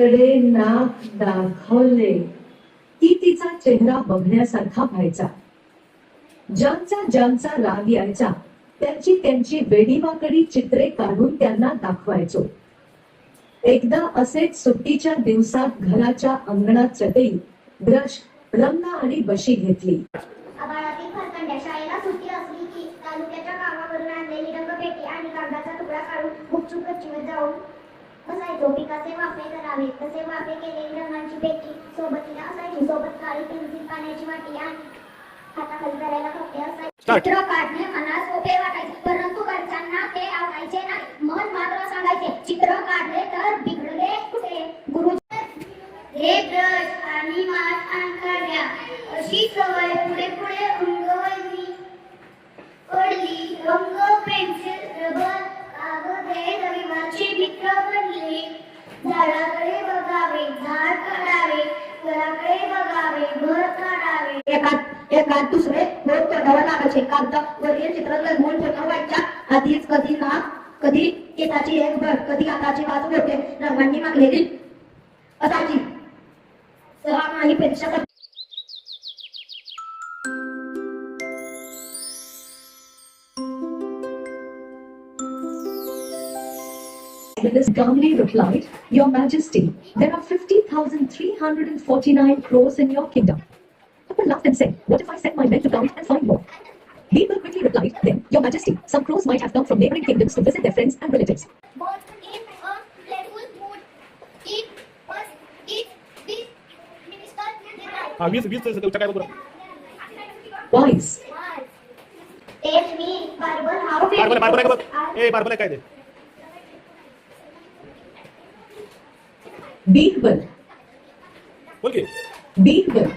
तिच्याकडे नाक दाखवले की तिचा चेहरा बघण्यासारखा व्हायचा. ज्यांचा राग यायचा त्यांची वेडीवाकडी चित्रे काढून त्यांना दाखवायचो. एकदा असेच सुट्टीच्या दिवसात घराच्या अंगणात चटई, ब्रश, रंगा आणि बशी घेतली. आभाळातील फरकंड्या शाळेला सुट्टी असली की तालुक्याच्या गावावरून आणलेली रंगपेटी आणि कागदाचा तुकडा काढून गुपचूप गच्चीवर जाऊन बसायचो. पिकाचे वाफे करावे तसे वाफे केलेली रंगांची पेटी सोबतीला असायची. सोबत काळी पेन्सिल, पाण्याची वाटी आणि हाताखाली करायला कपडे असायचे. चित्र काढणे मनास सोपे वाटायचे परंतु घरच्यांना ते आवडायचे नाही. मन मात्र सांगायचे चित्र काढले तर बिघडले कुठे. गुरु हे ब्रश आणि माठ आणखड्या अशी सवय पुढे पुढे अंगवळली पडली. रंग, पेन्सिल, रबर, कागद हे रविवारचे मित्र बनले. झाडाकडे बघावे, झाड काढावे, घराकडे बघावे, घर काढावे. एकात दुसरे बोट तोंडावर लागायचे. कागदावरील चित्र लगवून पूर्ण व्हायच्या आधीच कधी ना कधी केसाची एक भर, कधी हाताची बाजू बोटे रंगांनी मागलेली असायची. 6 माहीपेक्षा This calmly replied, "Your Majesty, there are 50,349 crores in your kingdom." Akbar laughed and said, "What if I set my men to count and find more?" Birbal quickly replied, "Then, Your Majesty, some crows might have come from neighboring kingdoms to visit their friends and relatives." Both in a playful mood, it was this minister वीस काय बघू. Wise. Tell me, Bible, how barbell बघ. Barbell काय ते. Birbal. बोल की. Birbal.